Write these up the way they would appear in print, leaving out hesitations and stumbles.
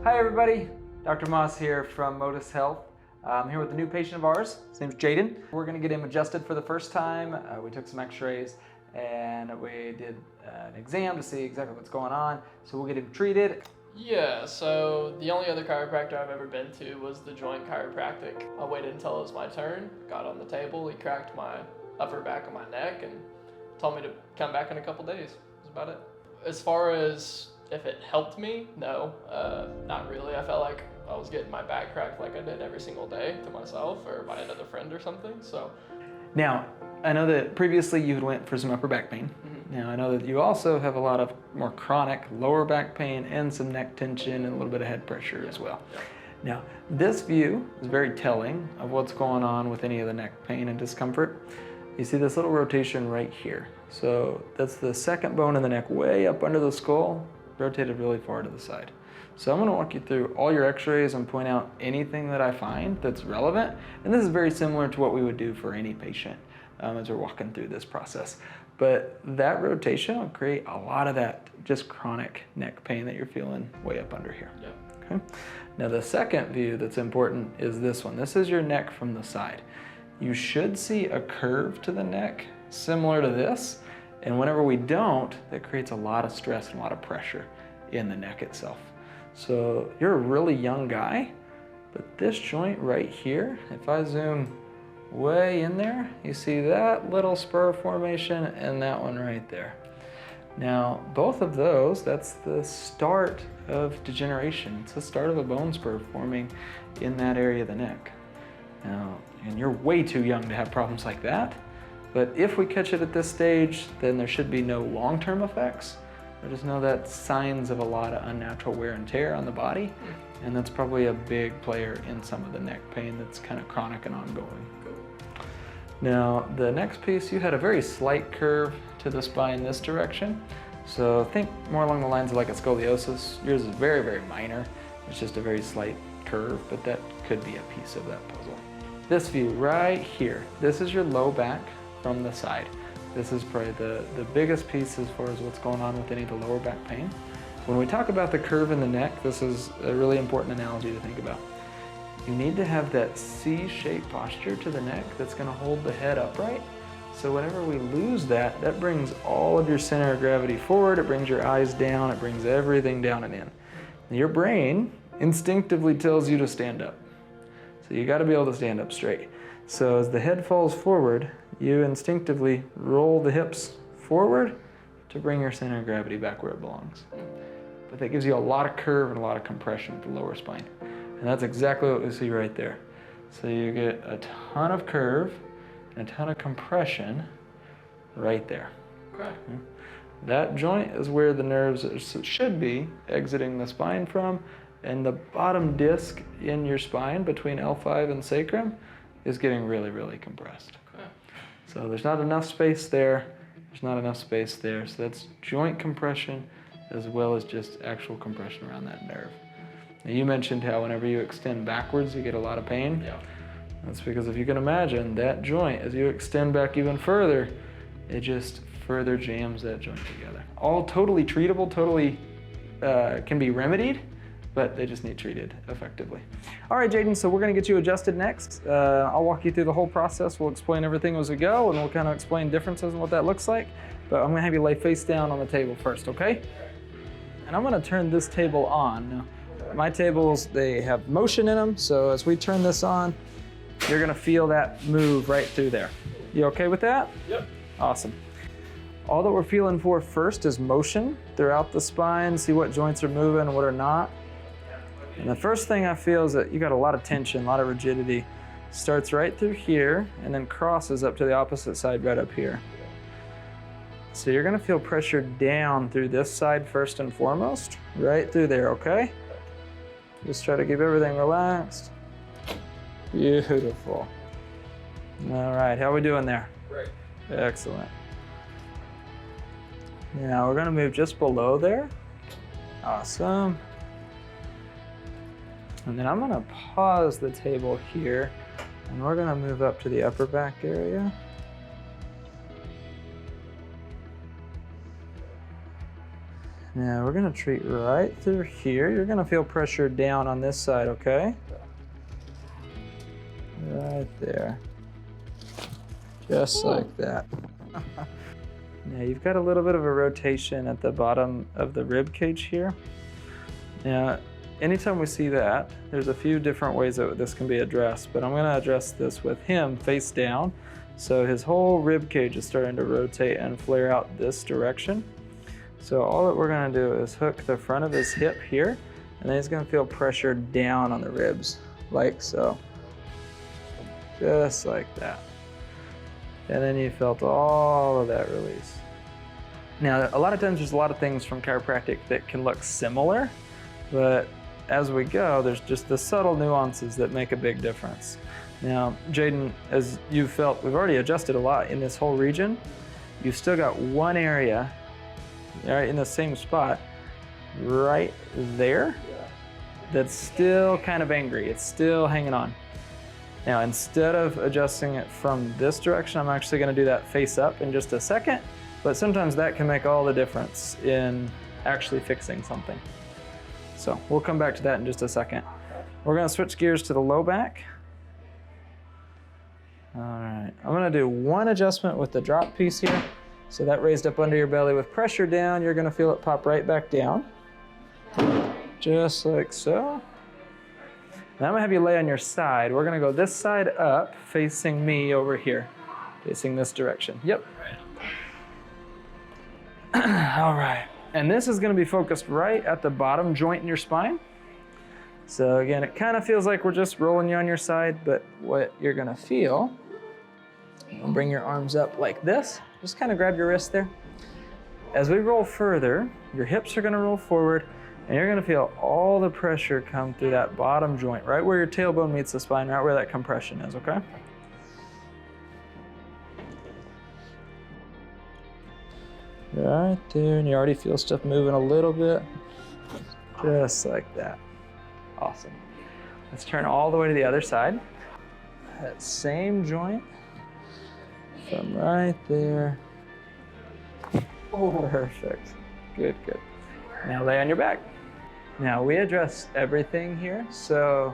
Hi everybody, Dr. Moss here from Motus Health. I'm here with a new patient of ours. His name's Jaden. We're going to get him adjusted for the first time. We took some X-rays and we did an exam to see exactly what's going on. So we'll get him treated. Yeah, so the only other chiropractor I've ever been to was the Joint Chiropractic. I waited until it was my turn, got on the table, he cracked my upper back of my neck and told me to come back in a couple days. That's about it. As far as if it helped me, no, not really. I felt like I was getting my back cracked like I did every single day to myself or by another friend or something, so. Now, I know that previously you had went for some upper back pain. Now, I know that you also have a lot of more chronic lower back pain and some neck tension and a little bit of head pressure as well. Now, this view is very telling of what's going on with any of the neck pain and discomfort. You see this little rotation right here. So that's the second bone in the neck way up under the skull, rotated really far to the side. So I'm going to walk you through all your X-rays and point out anything that I find that's relevant. And this is very similar to what we would do for any patient as we're walking through this process. But that rotation will create a lot of that just chronic neck pain that you're feeling way up under here. Yeah. Okay. Now the second view that's important is this one. This is your neck from the side. You should see a curve to the neck similar to this. And whenever we don't, that creates a lot of stress and a lot of pressure in the neck itself. So you're a really young guy, but this joint right here, if I zoom way in there, you see that little spur formation and that one right there. Now, both of those, that's the start of degeneration. It's the start of a bone spur forming in that area of the neck. Now, and you're way too young to have problems like that, but if we catch it at this stage, then there should be no long-term effects. I just know that's signs of a lot of unnatural wear and tear on the body, and that's probably a big player in some of the neck pain that's kind of chronic and ongoing. Now, the next piece, you had a very slight curve to the spine this direction. So think more along the lines of like a scoliosis. Yours is very, very minor. It's just a very slight curve, but that could be a piece of that puzzle. This view right here, this is your low back from the side. This is probably the biggest piece as far as what's going on with any of the lower back pain. When we talk about the curve in the neck, this is a really important analogy to think about. You need to have that C-shaped posture to the neck that's going to hold the head upright. So whenever we lose that, that brings all of your center of gravity forward, it brings your eyes down, it brings everything down and in. And your brain instinctively tells you to stand up. So you got to be able to stand up straight. So as the head falls forward, you instinctively roll the hips forward to bring your center of gravity back where it belongs. But that gives you a lot of curve and a lot of compression at the lower spine. And that's exactly what we see right there. So you get a ton of curve and a ton of compression right there. Okay. That joint is where the nerves should be exiting the spine from, and the bottom disc in your spine between L5 and sacrum is getting really, really compressed. Okay. So there's not enough space there. There's not enough space there. So that's joint compression as well as just actual compression around that nerve. Now you mentioned how whenever you extend backwards, you get a lot of pain. Yeah. That's because if you can imagine that joint, as you extend back even further, it just further jams that joint together. All totally treatable, totally can be remedied, but they just need treated effectively. All right, Jaden, so we're gonna get you adjusted next. I'll walk you through the whole process. We'll explain everything as we go, and we'll kind of explain differences and what that looks like. But I'm gonna have you lay face down on the table first, okay? And I'm gonna turn this table on. Now, my tables, they have motion in them, so as we turn this on, you're gonna feel that move right through there. You okay with that? Yep. Awesome. All that we're feeling for first is motion throughout the spine, see what joints are moving and what are not. And the first thing I feel is that you got a lot of tension, a lot of rigidity. Starts right through here and then crosses up to the opposite side right up here. So you're gonna feel pressure down through this side first and foremost, right through there, okay? Just try to keep everything relaxed. Beautiful. All right, how are we doing there? Great. Excellent. Now we're gonna move just below there. Awesome. And then I'm gonna pause the table here and we're gonna move up to the upper back area. Now we're gonna treat right through here. You're gonna feel pressure down on this side, okay? Right there. Just like that. Now you've got a little bit of a rotation at the bottom of the rib cage here. Now, anytime we see that, there's a few different ways that this can be addressed, but I'm gonna address this with him face down. So his whole rib cage is starting to rotate and flare out this direction. So all that we're gonna do is hook the front of his hip here, and then he's gonna feel pressure down on the ribs, like so. Just like that. And then you felt all of that release. Now, a lot of times there's a lot of things from chiropractic that can look similar, but as we go, there's just the subtle nuances that make a big difference. Now, Jaden, as you felt, we've already adjusted a lot in this whole region. You've still got one area, right in the same spot, right there, that's still kind of angry. It's still hanging on. Now, instead of adjusting it from this direction, I'm actually gonna do that face up in just a second, but sometimes that can make all the difference in actually fixing something. So we'll come back to that in just a second. We're gonna switch gears to the low back. All right, I'm gonna do one adjustment with the drop piece here. So that raised up under your belly with pressure down, you're gonna feel it pop right back down. Just like so. Now I'm gonna have you lay on your side. We're gonna go this side up, facing me over here, facing this direction. Yep. All right. And this is gonna be focused right at the bottom joint in your spine. So again, it kind of feels like we're just rolling you on your side, but what you're gonna feel, bring your arms up like this. Just kind of grab your wrist there. As we roll further, your hips are gonna roll forward, and you're gonna feel all the pressure come through that bottom joint, right where your tailbone meets the spine, right where that compression is, okay? Right there, and you already feel stuff moving a little bit. Just like that. Awesome. Let's turn all the way to the other side. That same joint from right there. Perfect. Good, good. Now lay on your back. Now we address everything here. So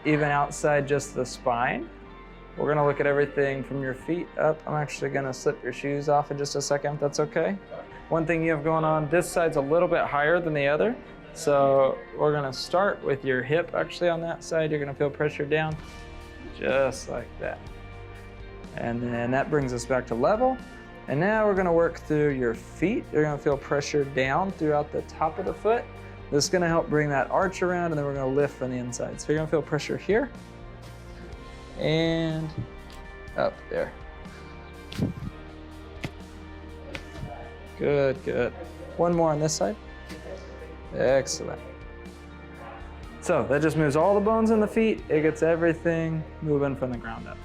even outside just the spine, we're gonna look at everything from your feet up. I'm actually gonna slip your shoes off in just a second, if that's okay. One thing you have going on, this side's a little bit higher than the other. So we're gonna start with your hip actually on that side. You're gonna feel pressure down, just like that. And then that brings us back to level. And now we're gonna work through your feet. You're gonna feel pressure down throughout the top of the foot. This is gonna help bring that arch around, and then we're gonna lift from the inside. So you're gonna feel pressure here and up there. Good, good. One more on this side. Excellent. So that just moves all the bones in the feet. It gets everything moving from the ground up.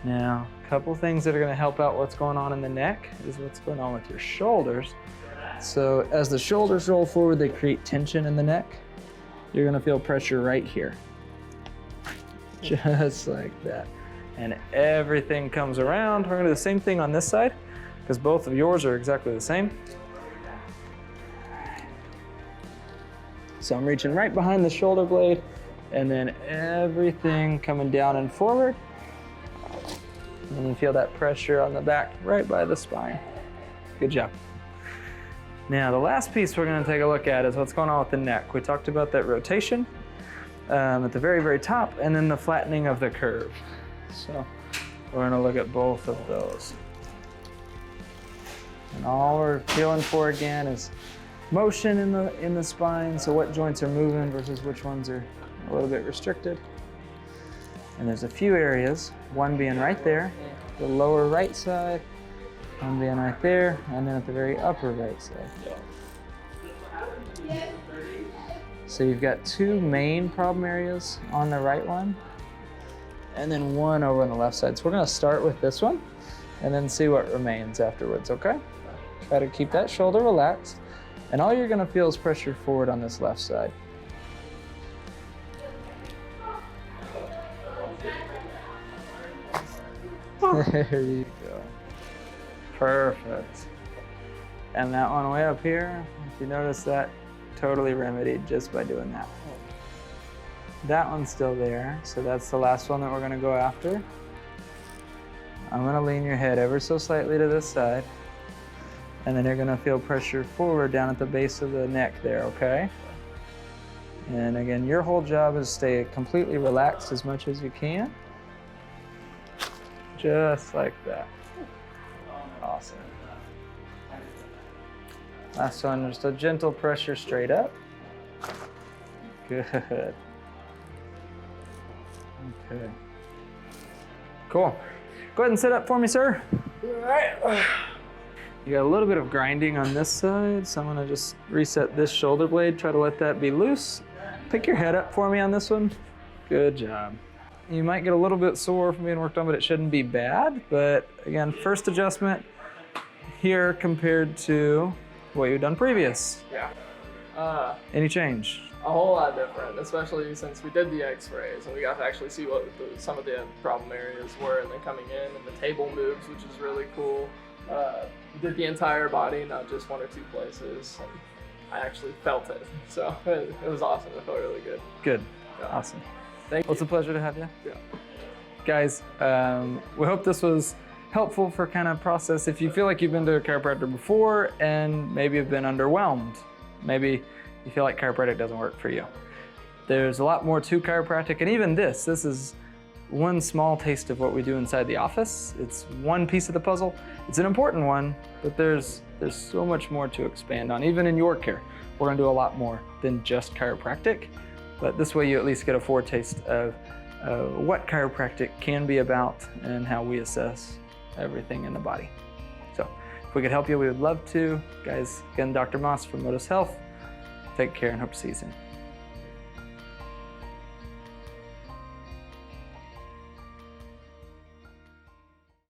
Now, a couple things that are gonna help out what's going on in the neck is what's going on with your shoulders. So as the shoulders roll forward, they create tension in the neck. You're gonna feel pressure right here. Just like that. And everything comes around. We're gonna do the same thing on this side, because both of yours are exactly the same. So I'm reaching right behind the shoulder blade, and then everything coming down and forward. And you feel that pressure on the back right by the spine. Good job. Now the last piece we're gonna take a look at is what's going on with the neck. We talked about that rotation at the very, very top, and then the flattening of the curve. So we're gonna look at both of those. And all we're feeling for again is motion in the spine, so what joints are moving versus which ones are a little bit restricted. And there's a few areas, one being right there, the lower right side, one being right there, and then at the very upper right side. So you've got two main problem areas on the right one, and then one over on the left side. So we're gonna start with this one, and then see what remains afterwards, okay? Try to keep that shoulder relaxed. And all you're gonna feel is pressure forward on this left side. There you go. Perfect. And that one way up here, if you notice that, totally remedied just by doing that. That one's still there, so that's the last one that we're gonna go after. I'm gonna lean your head ever so slightly to this side, and then you're gonna feel pressure forward down at the base of the neck there, okay? And again, your whole job is stay completely relaxed as much as you can. Just like that. Awesome. Last one, just a gentle pressure straight up. Good. Okay. Cool. Go ahead and sit up for me, sir. All right. You got a little bit of grinding on this side, so I'm gonna just reset this shoulder blade, try to let that be loose. Pick your head up for me on this one. Good job. You might get a little bit sore from being worked on, but it shouldn't be bad. But again, first adjustment here compared to what you've done previous. Yeah. Any change? A whole lot different, especially since we did the X-rays and we got to actually see what some of the problem areas were, and then coming in and the table moves, which is really cool. Did the entire body, not just one or two places, and I actually felt it. So it was awesome. It felt really good. Good. Yeah. Awesome. Thank you. Well, it's a pleasure to have you. Yeah. Guys, we hope this was helpful for kind of process. If you feel like you've been to a chiropractor before and maybe have been underwhelmed, maybe you feel like chiropractic doesn't work for you. There's a lot more to chiropractic, and even this is one small taste of what we do inside the office. It's one piece of the puzzle. It's an important one, but there's so much more to expand on. Even in your care, we're gonna do a lot more than just chiropractic, but this way you at least get a foretaste of what chiropractic can be about and how we assess everything in the body. So if we could help you, we would love to. Guys, again, Dr. Moss from Motus Health. Take care and hope to see you soon.